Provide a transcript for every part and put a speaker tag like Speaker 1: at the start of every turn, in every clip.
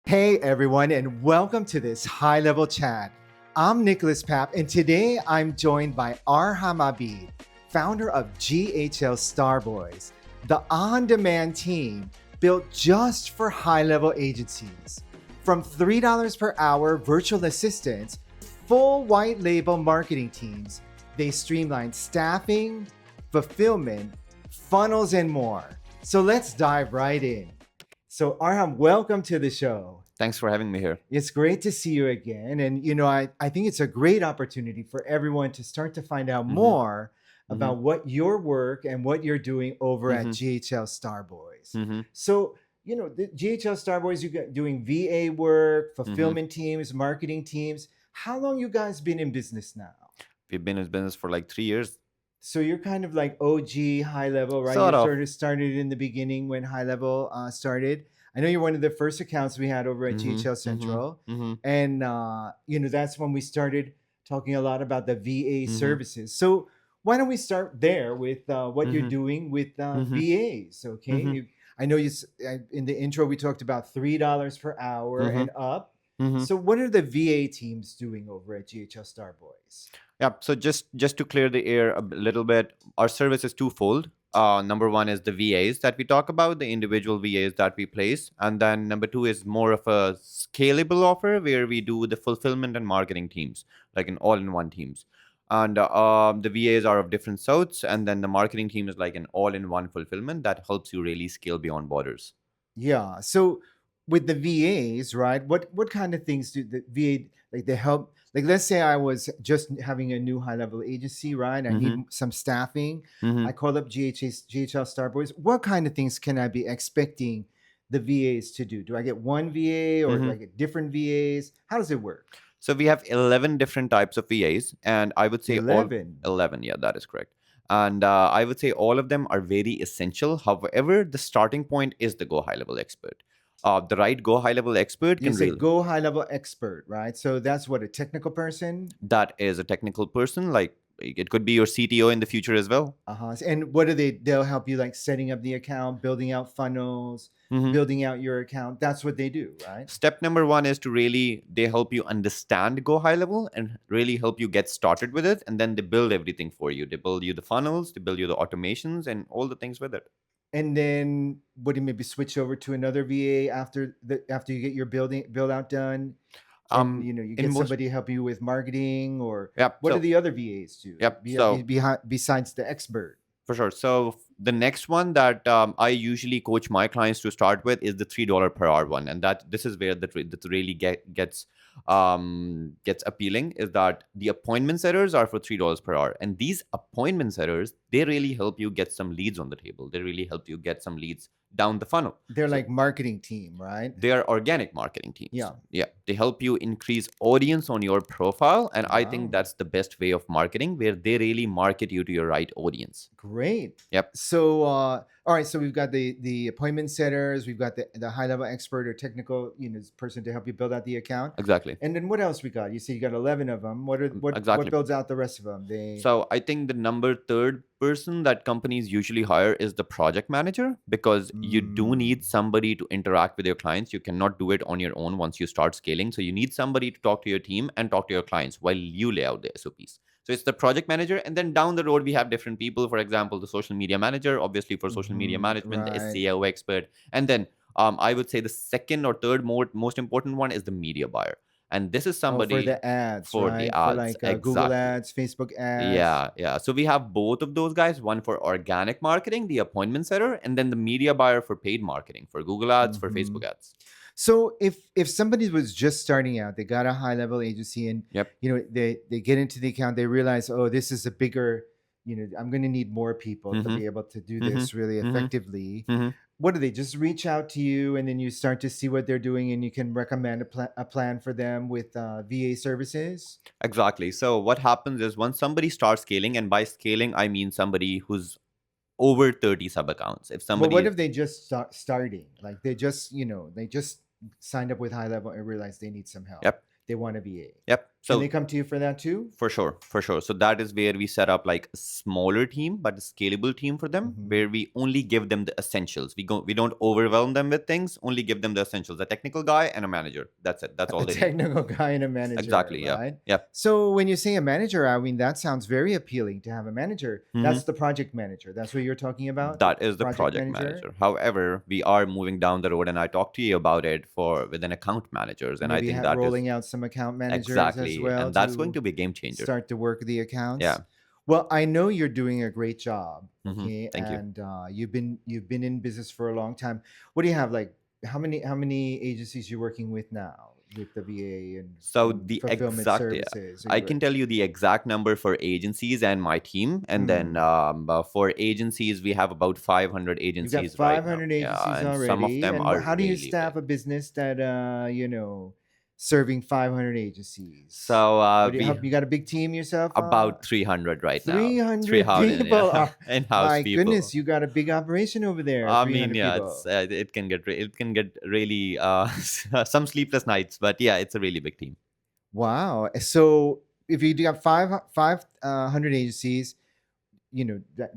Speaker 1: Hey everyone, and welcome to this high-level chat. I'm Nicholas Papp, and today I'm joined by Arham Abid, founder of GHL Star Boys, the on-demand team built just for high-level agencies. From $3 per hour virtual assistants, full white label marketing teams, they streamline staffing, fulfillment, funnels, and more. So let's dive right in. So Arham, welcome to the show.
Speaker 2: Thanks for having me here.
Speaker 1: It's great to see you again. And, I think it's a great opportunity for everyone to start to find out more about what your work and what you're doing over at GHL Star Boys. So, the GHL Star Boys, you got doing VA work, fulfillment teams, marketing teams. How long you guys been in business now?
Speaker 2: We've been in business for like 3 years.
Speaker 1: So you're kind of like OG high level, right?
Speaker 2: Sort
Speaker 1: you
Speaker 2: of.
Speaker 1: sort of started in the beginning when high level started. I know you're one of the first accounts we had over at GHL Central. And, that's when we started talking a lot about the VA services. So why don't we start there with what you're doing with VAs, okay? I know in the intro, we talked about $3 per hour and up. So what are the VA teams doing over at GHL Star Boys?
Speaker 2: Yeah, so just to clear the air a little bit, our service is twofold. Number one is the VAs that we talk about, the individual VAs that we place. And then number two is more of a scalable offer where we do the fulfillment and marketing teams, like an all-in-one teams. And the VAs are of different sorts. And then the marketing team is like an all-in-one fulfillment that helps you really scale beyond borders.
Speaker 1: Yeah. So with the VAs, right? What kind of things do the VA like they help? Like, let's say I was just having a new high level agency, right? I need some staffing. I call up GHL Star Boys. What kind of things can I be expecting the VAs to do? Do I get one VA or do I get different VAs? How does it work?
Speaker 2: So we have 11 different types of VAs, and I would say 11. Yeah, that is correct. And I would say all of them are very essential. However, the starting point is the Go High Level Expert. The right Go High Level Expert
Speaker 1: You say Go High Level Expert, right? So that's what, a technical person?
Speaker 2: That is a technical person. Like, it could be your CTO in the future as well.
Speaker 1: And what do they'll help you, like setting up the account, building out funnels, building out your account. That's what they do, right?
Speaker 2: Step number one is to they help you understand Go High Level and really help you get started with it. And then they build everything for you. They build you the funnels, they build you the automations and all the things with it.
Speaker 1: And then would you maybe switch over to another VA after you get your build out done? And, you get somebody to help you with marketing, or what do the other VAs do? Besides the expert?
Speaker 2: For sure. So the next one that I usually coach my clients to start with is the $3 per hour one, and this is where that really gets appealing. Is that the appointment setters are for $3 per hour, and these appointment setters, they really help you get some leads on the table. They really help you get some leads down the funnel.
Speaker 1: They're like marketing team, right?
Speaker 2: They are organic marketing teams. Yeah. They help you increase audience on your profile. And I think that's the best way of marketing, where they really market you to your right audience.
Speaker 1: Great.
Speaker 2: Yep.
Speaker 1: So, all right. So we've got the appointment setters. We've got the high level expert or technical, person to help you build out the account.
Speaker 2: Exactly.
Speaker 1: And then what else we got? You say you got 11 of them. What builds out the rest of them?
Speaker 2: So I think the third person that companies usually hire is the project manager, because you do need somebody to interact with your clients. You cannot do it on your own once you start scaling. So you need somebody to talk to your team and talk to your clients while you lay out the SOPs. So it's the project manager. And then down the road, we have different people. For example, the social media manager, obviously for social media management, the SEO expert. And then I would say the second or third most important one is the media buyer. And this is somebody
Speaker 1: for the ads,
Speaker 2: for
Speaker 1: right?
Speaker 2: the ads,
Speaker 1: for like Google ads, Facebook ads.
Speaker 2: Yeah. So we have both of those guys, one for organic marketing, the appointment setter, and then the media buyer for paid marketing, for Google ads, for Facebook ads.
Speaker 1: So if somebody was just starting out, they got a high level agency, and they get into the account, they realize, oh, this is a bigger, I'm going to need more people to be able to do this really effectively. What do they just reach out to you, and then you start to see what they're doing, and you can recommend a plan for them with VA services?
Speaker 2: Exactly. So what happens is, once somebody starts scaling, and by scaling I mean somebody who's over 30 sub accounts.
Speaker 1: What if they just starting, like they just signed up with high level and realized they need some help?
Speaker 2: Yep.
Speaker 1: They want a VA.
Speaker 2: Yep. So
Speaker 1: Can they come to you for that too?
Speaker 2: for sure, for sure. So that is where we set up like a smaller team, but a scalable team for them,
Speaker 1: Mhm.
Speaker 2: where we only give them the essentials. We don't overwhelm them with things. Only give them the essentials: a technical guy and a manager. That's it. That's all
Speaker 1: A
Speaker 2: they need.
Speaker 1: technical guy and a manager,
Speaker 2: Exactly. Yeah.
Speaker 1: right?
Speaker 2: Yeah.
Speaker 1: So when you say a manager, I mean that sounds very appealing to have a manager.
Speaker 2: Mhm.
Speaker 1: That's the project manager. That's what you're talking about.
Speaker 2: That is the project manager. However, we are moving down the road, and I talked to you about it for with an account managers, and I
Speaker 1: Maybe
Speaker 2: think that is
Speaker 1: rolling out some account managers
Speaker 2: exactly,
Speaker 1: as well
Speaker 2: and that's going
Speaker 1: to
Speaker 2: to be a game changer.
Speaker 1: start to work the accounts.
Speaker 2: Yeah.
Speaker 1: Well, I know you're doing a great job.
Speaker 2: Mhm.
Speaker 1: Okay,
Speaker 2: Thank you.
Speaker 1: and you've been in business for a long time. What do you have? Like how many agencies you're working with now with the VA and
Speaker 2: So
Speaker 1: and
Speaker 2: the
Speaker 1: fulfillment
Speaker 2: exact,
Speaker 1: services?
Speaker 2: I can tell you the exact number for agencies and my team, and then for agencies we have about 500
Speaker 1: You've got
Speaker 2: agencies right now.
Speaker 1: 500 agencies
Speaker 2: Yeah, and
Speaker 1: already.
Speaker 2: some of them
Speaker 1: And
Speaker 2: are
Speaker 1: how do you
Speaker 2: really
Speaker 1: staff
Speaker 2: big.
Speaker 1: a business that serving 500 agencies?
Speaker 2: So
Speaker 1: What do
Speaker 2: we
Speaker 1: you got a big team yourself?
Speaker 2: about 300 right now.
Speaker 1: 300
Speaker 2: 300,
Speaker 1: people.
Speaker 2: yeah, in-house
Speaker 1: My
Speaker 2: people.
Speaker 1: goodness, you got a big operation over there.
Speaker 2: I
Speaker 1: 300
Speaker 2: mean, yeah,
Speaker 1: people.
Speaker 2: it's it can get really some sleepless nights, but yeah, it's a really big team.
Speaker 1: Wow. So if you do have 500 agencies,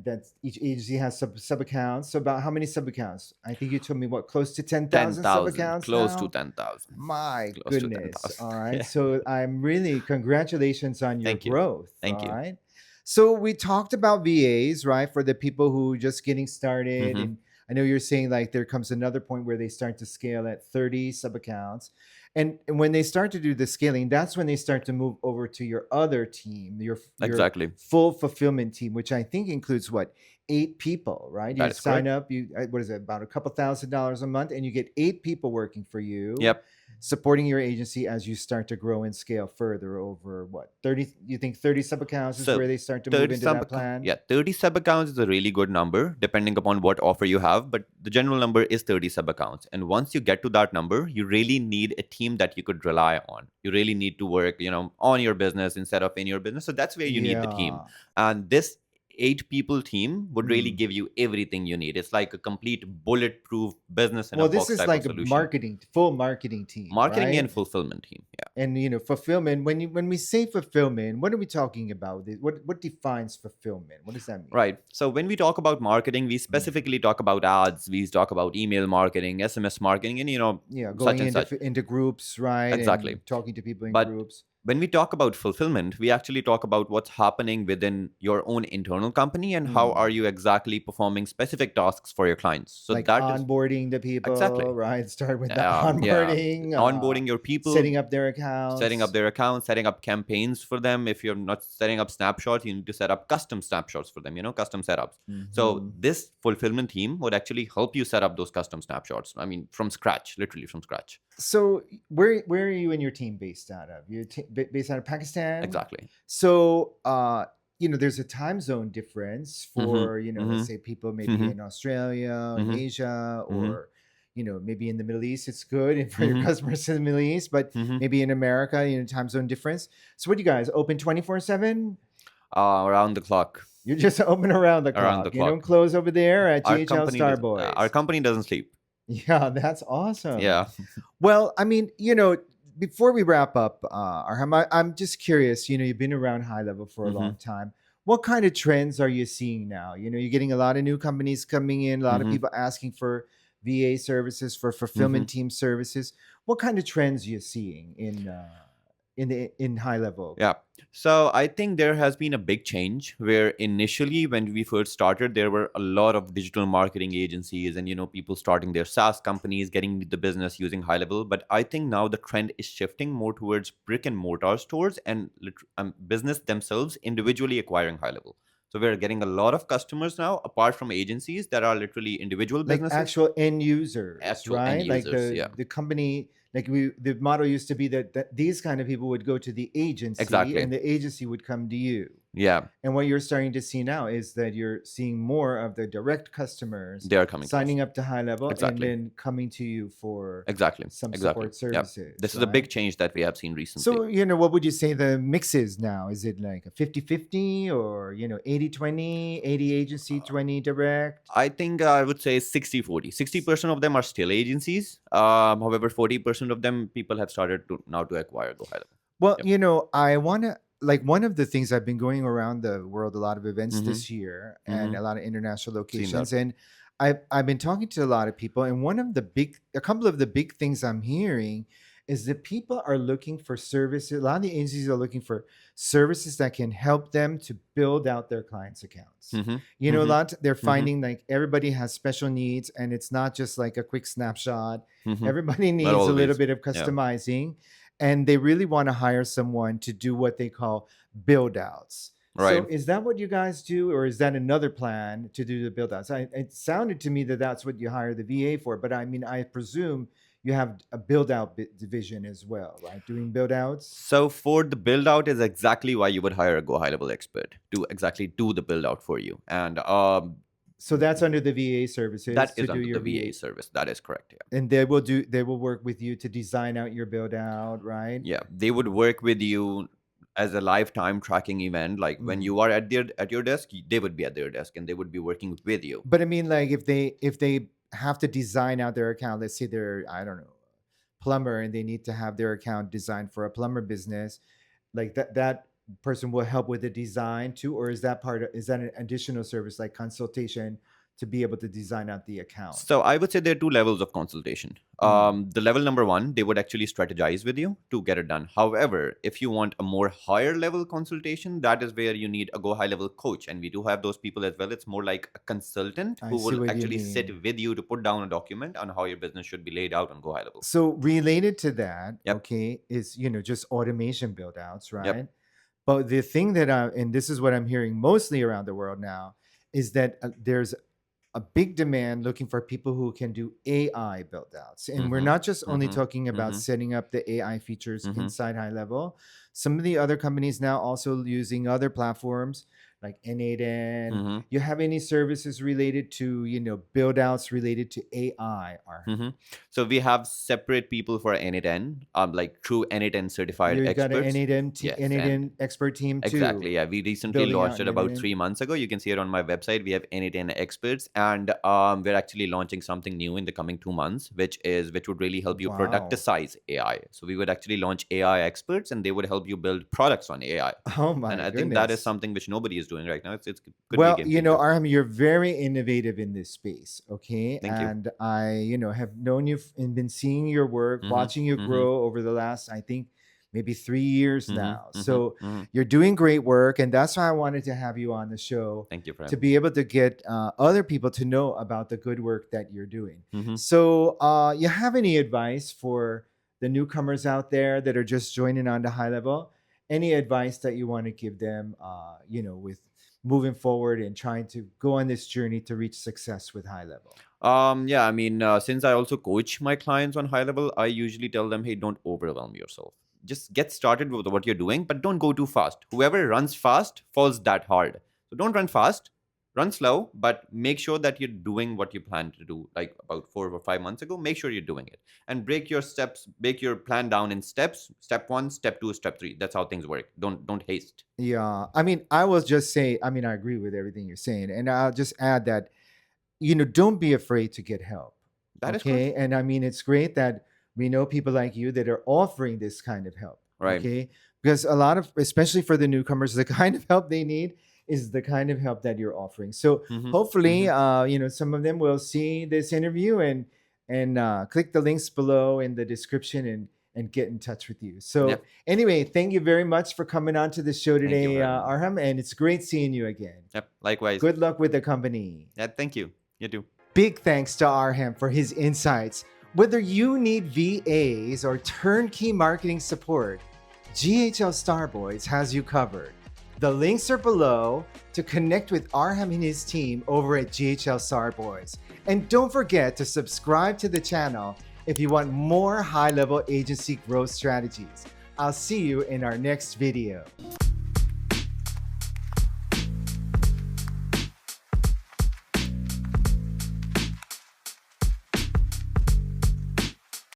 Speaker 1: that's each agency has sub accounts. So about how many sub accounts? I think you told me what, close to 10,000 sub
Speaker 2: 10,000,
Speaker 1: accounts
Speaker 2: close
Speaker 1: now?
Speaker 2: to 10,000.
Speaker 1: My
Speaker 2: Close to
Speaker 1: goodness.
Speaker 2: 10,000.
Speaker 1: All right.
Speaker 2: Yeah.
Speaker 1: So I'm really congratulations on your
Speaker 2: Thank you.
Speaker 1: growth.
Speaker 2: Thank
Speaker 1: All
Speaker 2: you.
Speaker 1: right. So we talked about VAs, right? For the people who just getting started.
Speaker 2: Mhm.
Speaker 1: And I know you're saying like there comes another point where they start to scale at 30 sub accounts. And when they start to do the scaling, that's when they start to move over to your other team, your
Speaker 2: Exactly.
Speaker 1: full fulfillment team, which I think includes what, 8 people, right?
Speaker 2: That
Speaker 1: You
Speaker 2: is
Speaker 1: sign
Speaker 2: correct.
Speaker 1: up, what is it, about a couple $1,000s a month, and you get 8 people working for you,
Speaker 2: Yep.
Speaker 1: supporting your agency as you start to grow and scale further over what, 30? You think 30 sub accounts is
Speaker 2: So
Speaker 1: where they start to move
Speaker 2: 30
Speaker 1: into
Speaker 2: sub
Speaker 1: that plan?
Speaker 2: yeah, 30 sub accounts is a really good number depending upon what offer you have, but the general number is 30 sub accounts. And once you get to that number, you really need a team that you could rely on. You really need to work, on your business instead of in your business. So that's where you need the team.
Speaker 1: Yeah.
Speaker 2: And this 8 people team would really
Speaker 1: Mm.
Speaker 2: give you everything you need. It's like a complete bulletproof business in
Speaker 1: Well,
Speaker 2: a
Speaker 1: this
Speaker 2: box
Speaker 1: is
Speaker 2: type of
Speaker 1: like a
Speaker 2: solution.
Speaker 1: full marketing team,
Speaker 2: Marketing
Speaker 1: right?
Speaker 2: and fulfillment team. Yeah.
Speaker 1: And fulfillment. When we say fulfillment, what are we talking about? What defines fulfillment? What does that mean?
Speaker 2: Right. So when we talk about marketing, we specifically talk about ads, we talk about email marketing, SMS marketing, and
Speaker 1: Yeah,
Speaker 2: such
Speaker 1: going
Speaker 2: and such.
Speaker 1: into groups, right?
Speaker 2: Exactly.
Speaker 1: And talking to people in
Speaker 2: But
Speaker 1: groups.
Speaker 2: when we talk about fulfillment, we actually talk about what's happening within your own internal company and how are you exactly performing specific tasks for your clients. So
Speaker 1: Like
Speaker 2: that is
Speaker 1: onboarding the people,
Speaker 2: exactly.
Speaker 1: right? Start with the
Speaker 2: Yeah.
Speaker 1: onboarding,
Speaker 2: Onboarding your people,
Speaker 1: setting up their accounts,
Speaker 2: setting up their accounts, setting up campaigns for them. If you're not setting up snapshots, you need to set up custom snapshots for them, custom setups. So this fulfillment team would actually help you set up those custom snapshots. I mean, from scratch, literally from scratch.
Speaker 1: So where are you and your team based out of? You're based out of Pakistan?
Speaker 2: Exactly.
Speaker 1: So there's a time zone difference for let's say people maybe in Australia, in Asia, or maybe in the Middle East. It's good and for your customers in the Middle East, but maybe in America, time zone difference. So what do you guys open 24/7?
Speaker 2: Around the clock.
Speaker 1: You're just open around the clock.
Speaker 2: Around the
Speaker 1: You don't
Speaker 2: clock.
Speaker 1: close over there at
Speaker 2: Our
Speaker 1: GHL
Speaker 2: company
Speaker 1: Star
Speaker 2: doesn't-
Speaker 1: Boys.
Speaker 2: Our company doesn't sleep.
Speaker 1: Yeah, that's awesome.
Speaker 2: Yeah.
Speaker 1: Well, I mean, before we wrap up, Arham, I'm just curious. You've been around HighLevel for a long time. What kind of trends are you seeing now? You're getting a lot of new companies coming in, a lot of people asking for VA services, for fulfillment team services. What kind of trends are you seeing in HighLevel?
Speaker 2: Yeah. So I think there has been a big change where initially when we first started, there were a lot of digital marketing agencies and, people starting their SaaS companies, getting the business using HighLevel. But I think now the trend is shifting more towards brick and mortar stores and business themselves individually acquiring HighLevel. So we're getting a lot of customers now, apart from agencies that are literally individual
Speaker 1: Like
Speaker 2: businesses.
Speaker 1: actual end users,
Speaker 2: Actual
Speaker 1: right?
Speaker 2: end
Speaker 1: Like
Speaker 2: users, yeah.
Speaker 1: the company, like the motto used to be that these kind of people would go to the agency,
Speaker 2: Exactly.
Speaker 1: and the agency would come to you.
Speaker 2: Yeah.
Speaker 1: And what you're starting to see now is that you're seeing more of the direct customers
Speaker 2: They are coming to us.
Speaker 1: signing up to HighLevel
Speaker 2: Exactly.
Speaker 1: and then coming to you for
Speaker 2: Exactly.
Speaker 1: some
Speaker 2: Exactly.
Speaker 1: support services.
Speaker 2: This is a big change that we have seen recently.
Speaker 1: So, what would you say the mix is now? Is it like a 50-50 or, 80-20, 80 agency, 20 direct?
Speaker 2: I think I would say 60-40. 60% of them are still agencies. However, 40% of them people have started to acquire GoHighLevel.
Speaker 1: Well,
Speaker 2: Yep.
Speaker 1: I want to like one of the things I've been going around the world, a lot of events
Speaker 2: Mm-hmm.
Speaker 1: this year and
Speaker 2: Mm-hmm.
Speaker 1: a lot of international
Speaker 2: Seen that.
Speaker 1: locations. And I've been talking to a lot of people, and a couple of the big things I'm hearing is that people are looking for services. A lot of the agencies are looking for services that can help them to build out their clients' accounts.
Speaker 2: Mm-hmm.
Speaker 1: A
Speaker 2: Mm-hmm.
Speaker 1: lot they're
Speaker 2: Mm-hmm.
Speaker 1: finding like everybody has special needs, and it's not just like a quick snapshot.
Speaker 2: Mm-hmm.
Speaker 1: Everybody
Speaker 2: Not
Speaker 1: needs a little
Speaker 2: always.
Speaker 1: bit of
Speaker 2: Yeah.
Speaker 1: customizing, and they really want to hire someone to do what they call build outs. So
Speaker 2: Right.
Speaker 1: is that what you guys do, or is that another plan to do the build outs? It sounded to me that that's what you hire the VA for, but I mean, I presume you have a build out division as well, right? Doing build outs.
Speaker 2: So for the build out is exactly why you would hire a GoHighLevel expert to exactly do the build out for you. And
Speaker 1: So that's under the VA services
Speaker 2: that
Speaker 1: to
Speaker 2: is
Speaker 1: do
Speaker 2: under the
Speaker 1: your
Speaker 2: VA
Speaker 1: VA,
Speaker 2: service. That is correct. Yeah.
Speaker 1: and they will work with you to design out your build out, right?
Speaker 2: Yeah. They would work with you as a lifetime tracking event. Like when
Speaker 1: Mhm.
Speaker 2: you are at your desk, they would be at their desk and they would be working with you.
Speaker 1: But I mean, like if they have to design out their account, let's say they're, I don't know, plumber, and they need to have their account designed for a plumber business, like that person will help with the design too, or is that an additional service like consultation to be able to design out the account?
Speaker 2: So I would say there are two levels of consultation.
Speaker 1: Mm.
Speaker 2: The level number one, they would actually strategize with you to get it done. However, if you want a more higher level consultation, that is where you need a go high level coach, and we do have those people as well. It's more like a consultant
Speaker 1: I
Speaker 2: who
Speaker 1: see
Speaker 2: will
Speaker 1: what you
Speaker 2: actually sit
Speaker 1: mean.
Speaker 2: with you to put down a document on how your business should be laid out on go high level.
Speaker 1: So related to that,
Speaker 2: Yep.
Speaker 1: okay, is just automation build outs,
Speaker 2: Yep.
Speaker 1: right? But the thing and this is what I'm hearing mostly around the world now, is that there's a big demand looking for people who can do AI build outs. And we're
Speaker 2: Mm-hmm.
Speaker 1: not just only
Speaker 2: Mm-hmm.
Speaker 1: talking about
Speaker 2: Mm-hmm.
Speaker 1: setting up the AI features
Speaker 2: Mm-hmm.
Speaker 1: inside high level. Some of the other companies now also using other platforms like N8N.
Speaker 2: Mm-hmm.
Speaker 1: You have any services related to, build outs related to AI, Arham?
Speaker 2: Mm-hmm. So we have separate people for N8N, like true N8N certified
Speaker 1: You got an
Speaker 2: experts.
Speaker 1: N8N,
Speaker 2: Yes, and
Speaker 1: N8N expert team too,
Speaker 2: exactly. Yeah, we recently
Speaker 1: building
Speaker 2: launched
Speaker 1: out
Speaker 2: it about
Speaker 1: N8N.
Speaker 2: 3 months ago. You can see it on my website. We have N8N experts, and we're actually launching something new in the coming 2 months, which would really help you
Speaker 1: Wow.
Speaker 2: productize AI. So we would actually launch AI experts, and they would help you build products on AI.
Speaker 1: Oh
Speaker 2: And
Speaker 1: my
Speaker 2: I think that is
Speaker 1: goodness.
Speaker 2: something which nobody is doing right now. It could be a
Speaker 1: Well,
Speaker 2: game changer.
Speaker 1: Arham, you're very innovative in this space, okay?
Speaker 2: Thank you.
Speaker 1: And I, have known you and been seeing your work,
Speaker 2: Mm-hmm.
Speaker 1: watching you
Speaker 2: Mm-hmm.
Speaker 1: grow over the last, I think, maybe 3 years
Speaker 2: Mm-hmm.
Speaker 1: now.
Speaker 2: Mm-hmm.
Speaker 1: So
Speaker 2: Mm-hmm.
Speaker 1: you're doing great work, and that's why I wanted to have you on the show
Speaker 2: Thank you for
Speaker 1: to
Speaker 2: having
Speaker 1: be able to get other people to know about the good work that you're doing.
Speaker 2: me. Mm-hmm.
Speaker 1: So, you have any advice for the newcomers out there that are just joining on to high level? Any advice that you want to give them, with moving forward and trying to go on this journey to reach success with high level?
Speaker 2: Yeah, I mean, since I also coach my clients on high level, I usually tell them, hey, don't overwhelm yourself. Just get started with what you're doing, but don't go too fast. Whoever runs fast falls that hard. So don't run fast, run slow, but make sure that you're doing what you plan to do. Like about 4 or 5 months ago, make sure you're doing it and break your plan down in steps. Step one, step two, step three. That's how things work. Don't haste.
Speaker 1: Yeah, I mean, I will just say, I mean, I agree with everything you're saying, and I'll just add that, don't be afraid to get help.
Speaker 2: That is correct.
Speaker 1: Okay. And I mean, it's great that we know people like you that are offering this kind of help.
Speaker 2: Right.
Speaker 1: Okay. Because a lot of, especially for the newcomers, the kind of help they need is the kind of help that you're offering. So
Speaker 2: Mm-hmm.
Speaker 1: hopefully,
Speaker 2: Mm-hmm.
Speaker 1: some of them will see this interview and click the links below in the description and get in touch with you. So
Speaker 2: Yep.
Speaker 1: anyway, thank you very much for coming on to the show
Speaker 2: Thank you
Speaker 1: today,
Speaker 2: for having me.
Speaker 1: Arham, and it's great seeing you again.
Speaker 2: Yep. Likewise.
Speaker 1: Good luck with the company.
Speaker 2: Yeah. Thank you. You too.
Speaker 1: Big thanks to Arham for his insights. Whether you need VAs or turnkey marketing support, GHL Star Boys has you covered. The links are below to connect with Arham and his team over at GHL Star Boys. And don't forget to subscribe to the channel if you want more high-level agency growth strategies. I'll see you in our next video.